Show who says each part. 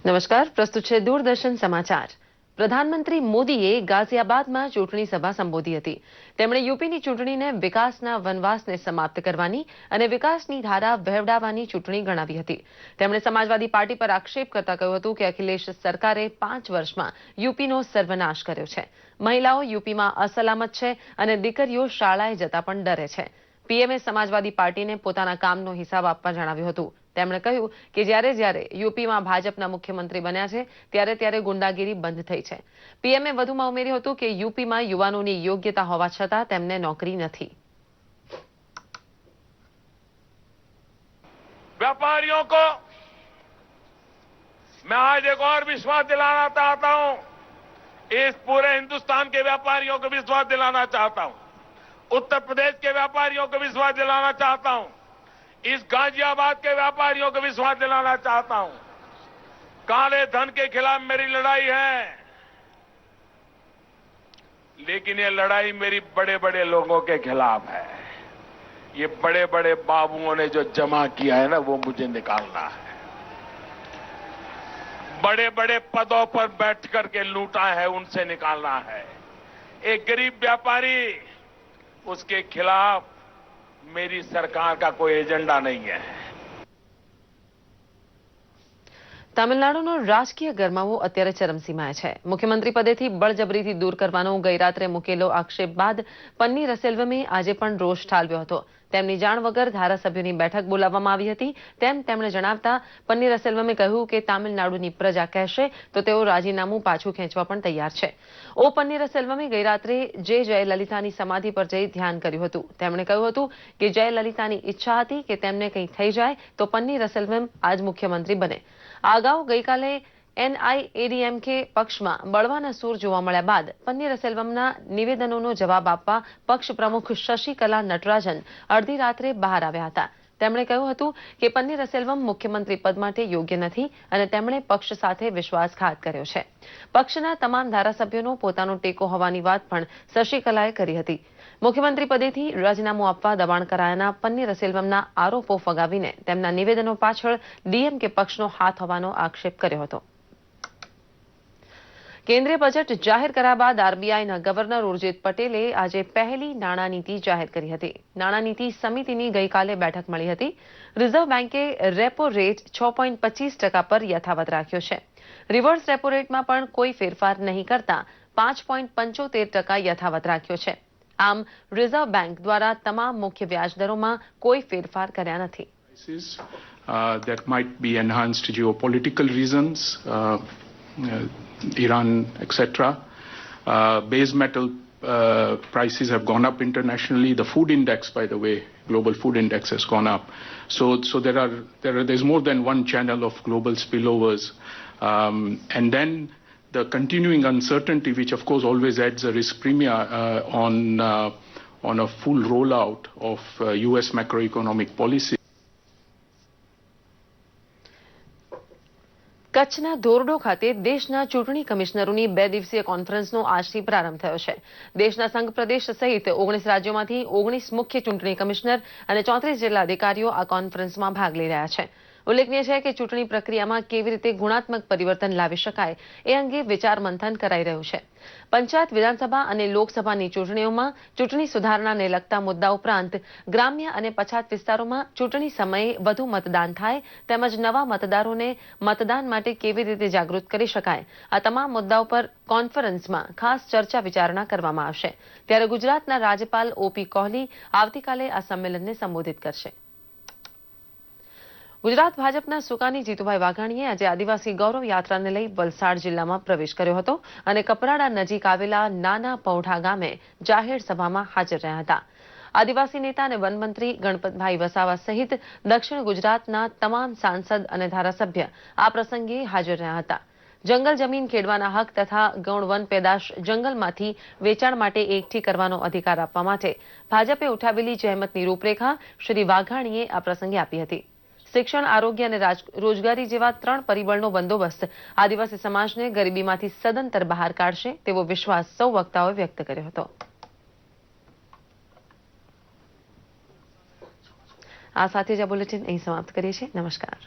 Speaker 1: નમસ્કાર, પ્રસ્તુત છે દૂરદર્શન સમાચાર। પ્રધાનમંત્રી મોદીએ ગાઝિયાબાદમાં ચૂંટણી સભા સંબોધી હતી। તેમણે યુપીની ચૂંટણીને વિકાસના વનવાસને સમાપ્ત કરવાની અને વિકાસની ધારા વહેવડાવવાની ચૂંટણી ગણાવી હતી। તેમણે સમાજવાદી પાર્ટી પર આક્ષેપ કરતા કહ્યું હતું કે અખિલેશ સરકારે 5 વર્ષમાં યુપીનો સર્વનાશ કર્યો છે। મહિલાઓ યુપીમાં અસલામત છે અને દીકરીઓ શાળાએ જતા પણ ડરે છે। પીએમએ સમાજવાદી પાર્ટીને પોતાના કામનો હિસાબ આપવા જણાવ્યું હતું। તેમણે કહ્યું કે જ્યારે યુપીમાં ભાજપના મુખ્યમંત્રી બન્યા છે ત્યારે ગુંડાગીરી બંધ થઈ છે। પીએમએ વધુમાં ઉમેર્યું હતું કે યુપીમાં યુવાનોની યોગ્યતા હોવા છતાં તેમને નોકરી નથી।
Speaker 2: व्यापारियों को मैं आज एक और विश्वास दिलाना चाहता हूं, इस पूरे हिंदुस्तान के व्यापारियों को विश्वास दिलाना चाहता हूं, उत्तर प्रदेश के व्यापारियों को विश्वास दिलाना चाहता हूं, इस गाजियाबाद के व्यापारियों को विश्वास दिलाना चाहता हूं। काले धन के खिलाफ मेरी लड़ाई है, लेकिन ये लड़ाई मेरी बड़े बड़े लोगों के खिलाफ है। ये बड़े बड़े बाबुओं ने जो जमा किया है ना, वो मुझे निकालना है। बड़े बड़े पदों पर बैठ करके लूटा है, उनसे निकालना है। एक गरीब व्यापारी, उसके खिलाफ मेरी सरकार का कोई एजेंडा नहीं है।
Speaker 1: તમિલનાડુનો રાજકીય ગરમાવો અત્યારે ચરમસીમાએ છે। મુખ્યમંત્રી પદેથી બળજબરીથી દૂર કરવાનો ગઈરાત્રે મૂકેલો આક્ષેપ બાદ પન્નીરસેલ્વમે આજે પણ રોષ ઠાલવ્યો હતો। તેમની જાણ વગર ધારાસભ્યોની બેઠક બોલાવવામાં આવી હતી તેમ તેમણે જણાવતા પન્નીરસેલ્વમે કહ્યું કે તામિલનાડુની પ્રજા કહેશે તો તેઓ રાજીનામું પાછું ખેંચવા પણ તૈયાર છે। ઓ પન્નીરસેલ્વમે ગઈરાત્રે જયલલિતાની સમાધિ પર જઈ ધ્યાન કર્યું હતું। તેમણે કહ્યું હતું કે જયલલિતાની ઈચ્છા હતી કે તેમને કંઈ થઈ જાય તો પન્નીરસેલ્વમ આજ મુખ્યમંત્રી બને। અગાઉ ગઈકાલે એનઆઈએડીએમકે પક્ષમાં બળવાના સૂર જોવા મળ્યા બાદ પન્નીરસેલ્વમના નિવેદનોનો જવાબ આપવા પક્ષ પ્રમુખ શશિકલા નટરાજન અડધી રાત્રે બહાર આવ્યા હતા। તેમણે કહ્યું હતું કે પન્નીરસેલ્વમ મુખ્યમંત્રી પદ માટે યોગ્ય નથી અને તેમણે પક્ષ સાથે વિશ્વાસઘાત કર્યો છે। પક્ષના તમામ ધારાસભ્યોનો પોતાનો ટેકો હોવાની વાત પણ શશિકલાએ કરી હતી। મુખ્યમંત્રી પદેથી રાજીનામું આપવા દબાણ કરાયાના પન્નીરસેલ્વમના આરોપો ફગાવીને તેમના નિવેદનો પાછળ ડીએમકે પક્ષનો હાથ હોવાનો આક્ષેપ કર્યો હતો। કેન્દ્રીય બજેટ જાહેર કર્યા બાદ આરબીઆઈના ગવર્નર ઉર્જિત પટેલે આજે પહેલી નાણાં નીતિ જાહેર કરી હતી। નાણાં નીતિ સમિતિની ગઈકાલે બેઠક મળી હતી। રિઝર્વ બેન્કે રેપો રેટ 6.25% પર યથાવત રાખ્યો છે। રિવર્સ રેપો રેટમાં પણ કોઈ ફેરફાર નહીં કરતા 5.75% યથાવત રાખ્યો છે। આમ રિઝર્વ બેન્ક દ્વારા તમામ મુખ્ય વ્યાજ દરોમાં કોઈ ફેરફાર કર્યા નથી।
Speaker 3: That might be enhanced geopolitical reasons, Iran, etc. Base metal prices have gone up internationally. The food index, by the way, global food index has gone up. So there's more than one channel of global spillovers, and then the continuing uncertainty, which of course always adds a risk premium on a full rollout of U.S. macroeconomic policy.
Speaker 1: કચ્છના ધોરડો ખાતે દેશના ચૂંટણી કમિશનરોની 2 દિવસીય કોન્ફરન્સનો આજથી પ્રારંભ થયો છે। દેશના સંઘ પ્રદેશ સહિત 19 રાજ્યોમાંથી 19 મુખ્ય ચૂંટણી કમિશનર અને 34 જેટલા અધિકારીઓ આ કોન્ફરન્સમાં ભાગ લઈ રહ્યા છે। ઉલ્લેખનીય છે કે ચૂંટણી પ્રક્રિયામાં કેવી રીતે ગુણાત્મક પરિવર્તન લાવી શકાય એ અંગે વિચાર મંથન કરાઈ રહ્યું છે। પંચાયત, વિધાનસભા અને લોકસભાની ચૂંટણીઓમાં ચૂંટણી સુધારણાને લગતા મુદ્દા ઉપરાંત ગ્રામ્ય અને પછાત વિસ્તારોમાં ચૂંટણી સમયે વધુ મતદાન થાય તેમજ નવા મતદારોને મતદાન માટે કેવી રીતે જાગૃત કરી શકાય આ તમામ મુદ્દાઓ પર કોન્ફરન્સમાં ખાસ ચર્ચા વિચારણા કરવામાં આવશે। ત્યારે ગુજરાતના રાજ્યપાલ ઓપી કોહલી આવતીકાલે આ સંમેલનને સંબોધિત કરશે। ગુજરાત ભાજપના સુકાની જીતુભાઈ વાઘાણીએ આજે આદિવાસી ગૌરવ યાત્રાને લઈ વલસાડ જિલ્લામાં પ્રવેશ કર્યો હતો અને કપરાડા નજીક આવેલા નાના પૌઢા ગામે જાહેર સભામાં હાજર રહ્યા હતા। આદિવાસી નેતા અને વનમંત્રી ગણપતભાઈ વસાવા સહિત દક્ષિણ ગુજરાતના તમામ સાંસદ અને ધારાસભ્ય આ પ્રસંગે હાજર રહ્યા હતા। જંગલ જમીન ખેડવાના હક તથા ગૌણ વન પેદાશ જંગલમાંથી વેચાણ માટે એકઠી કરવાનો અધિકાર આપવા માટે ભાજપે ઉઠાવેલી જહેમતની રૂપરેખા શ્રી વાઘાણીએ આ પ્રસંગે આપી હતી। શિક્ષણ, આરોગ્ય અને રોજગારી જેવા 3 પરિબળનો બંદોબસ્ત આદિવાસી સમાજને ગરીબીમાંથી સદંતર બહાર કાઢશે તેવો વિશ્વાસ સૌ વક્તાઓએ વ્યક્ત કર્યો હતો। આ સાથે જ આ બુલેટિન અહીં સમાપ્ત કરીએ છીએ। નમસ્કાર।